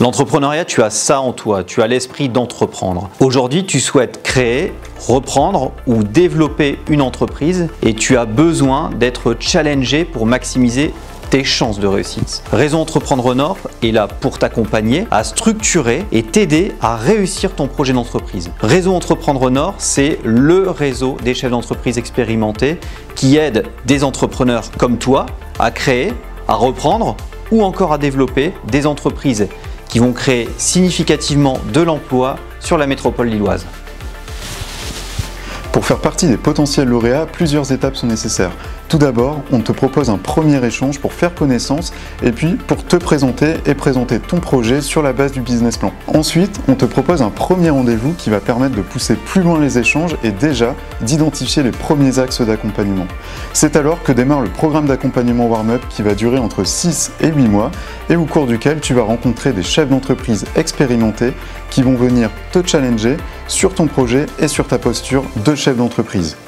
L'entrepreneuriat, tu as ça en toi, tu as l'esprit d'entreprendre. Aujourd'hui, tu souhaites créer, reprendre ou développer une entreprise et tu as besoin d'être challengé pour maximiser tes chances de réussite. Réseau Entreprendre Nord est là pour t'accompagner à structurer et t'aider à réussir ton projet d'entreprise. Réseau Entreprendre Nord, c'est le réseau des chefs d'entreprise expérimentés qui aident des entrepreneurs comme toi à créer, à reprendre ou encore à développer des entreprises qui vont créer significativement de l'emploi sur la métropole lilloise. Pour faire partie des potentiels lauréats, plusieurs étapes sont nécessaires. Tout d'abord, on te propose un premier échange pour faire connaissance et puis pour te présenter et présenter ton projet sur la base du business plan. Ensuite, on te propose un premier rendez-vous qui va permettre de pousser plus loin les échanges et déjà d'identifier les premiers axes d'accompagnement. C'est alors que démarre le programme d'accompagnement Warm-Up qui va durer entre 6 et 8 mois et au cours duquel tu vas rencontrer des chefs d'entreprise expérimentés qui vont venir te challenger sur ton projet et sur ta posture de chef d'entreprise.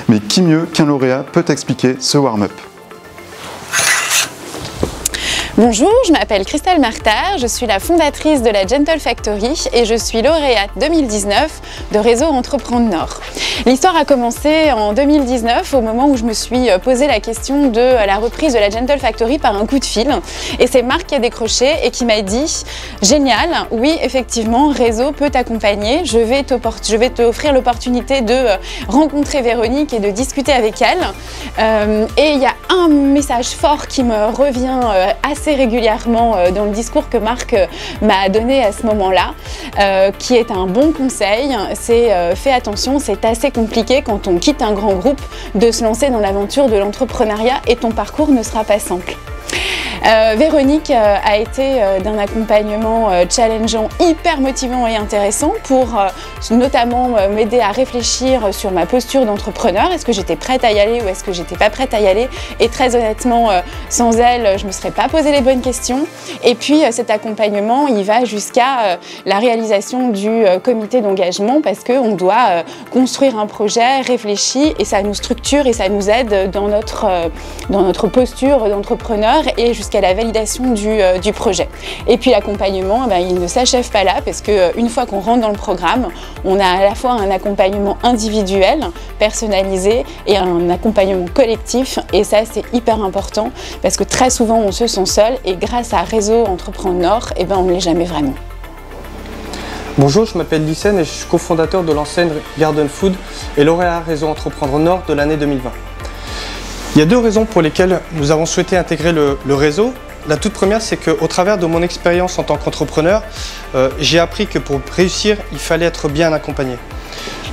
Mais qui mieux qu'un lauréat peut t'expliquer ce warm-up? Bonjour, je m'appelle Christelle Martard, je suis la fondatrice de la Gentle Factory et je suis lauréate 2019 de Réseau Entreprendre Nord. L'histoire a commencé en 2019 au moment où je me suis posé la question de la reprise de la Gentle Factory par un coup de fil. Et c'est Marc qui a décroché et qui m'a dit « Génial, oui effectivement, Réseau peut t'accompagner, je vais t'offrir l'opportunité de rencontrer Véronique et de discuter avec elle. » Et il y a un message fort qui me revient assez régulièrement dans le discours que Marc m'a donné à ce moment-là, qui est un bon conseil, c'est fais attention, c'est assez compliqué quand on quitte un grand groupe de se lancer dans l'aventure de l'entrepreneuriat et ton parcours ne sera pas simple. Véronique a été d'un accompagnement challengeant, hyper motivant et intéressant pour notamment m'aider à réfléchir sur ma posture d'entrepreneur. Est-ce que j'étais prête à y aller ou est-ce que j'étais pas prête à y aller? Et très honnêtement, sans elle, je me serais pas posé les bonnes questions. Et puis cet accompagnement, il va jusqu'à la réalisation du comité d'engagement parce qu'on doit construire un projet réfléchi et ça nous structure et ça nous aide dans notre posture d'entrepreneur et jusqu'à la validation du projet. Et puis l'accompagnement, il ne s'achève pas là parce qu'une fois qu'on rentre dans le programme, on a à la fois un accompagnement individuel, personnalisé et un accompagnement collectif et ça c'est hyper important parce que très souvent on se sent seul et grâce à Réseau Entreprendre Nord, on ne l'est jamais vraiment. Bonjour, je m'appelle Lycène et je suis cofondateur de l'enseigne Garden Food et lauréat Réseau Entreprendre Nord de l'année 2020. Il y a deux raisons pour lesquelles nous avons souhaité intégrer le réseau. La toute première, c'est qu'au travers de mon expérience en tant qu'entrepreneur, j'ai appris que pour réussir, il fallait être bien accompagné.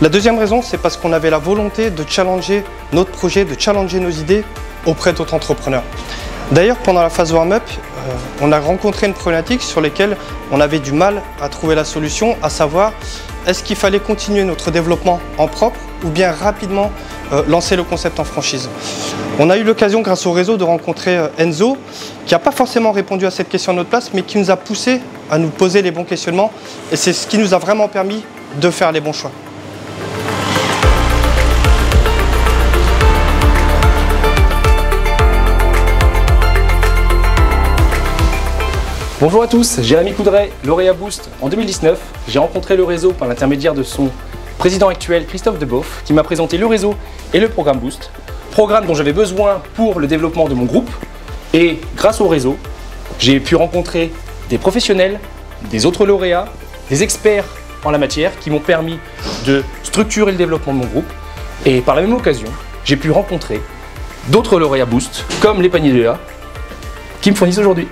La deuxième raison, c'est parce qu'on avait la volonté de challenger notre projet, de challenger nos idées auprès d'autres entrepreneurs. D'ailleurs, pendant la phase warm-up, on a rencontré une problématique sur laquelle on avait du mal à trouver la solution, à savoir est-ce qu'il fallait continuer notre développement en propre ou bien rapidement lancer le concept en franchise. On a eu l'occasion grâce au réseau de rencontrer Enzo qui n'a pas forcément répondu à cette question à notre place mais qui nous a poussé à nous poser les bons questionnements et c'est ce qui nous a vraiment permis de faire les bons choix. Bonjour à tous, Jérémy Coudray, lauréat Boost en 2019. J'ai rencontré le réseau par l'intermédiaire de son président actuel Christophe Deboeuf qui m'a présenté le réseau et le programme Boost. Programme dont j'avais besoin pour le développement de mon groupe. Et grâce au réseau, j'ai pu rencontrer des professionnels, des autres lauréats, des experts en la matière qui m'ont permis de structurer le développement de mon groupe. Et par la même occasion, j'ai pu rencontrer d'autres lauréats Boost comme les paniers de Léa qui me fournissent aujourd'hui.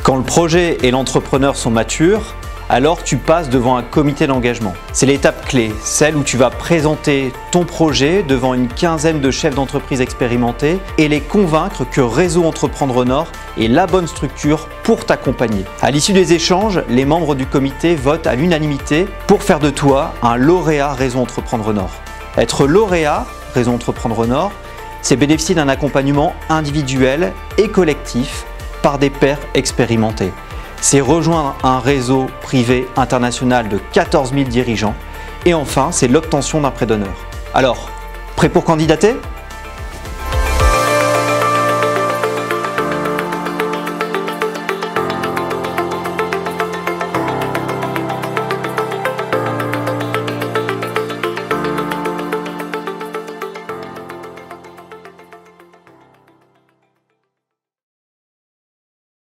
Quand le projet et l'entrepreneur sont matures, alors tu passes devant un comité d'engagement. C'est l'étape clé, celle où tu vas présenter ton projet devant une quinzaine de chefs d'entreprise expérimentés et les convaincre que Réseau Entreprendre Nord est la bonne structure pour t'accompagner. À l'issue des échanges, les membres du comité votent à l'unanimité pour faire de toi un lauréat Réseau Entreprendre Nord. Être lauréat Réseau Entreprendre Nord, c'est bénéficier d'un accompagnement individuel et collectif par des pairs expérimentés. C'est rejoindre un réseau privé international de 14 000 dirigeants. Et enfin, c'est l'obtention d'un prêt d'honneur. Alors, prêt pour candidater ?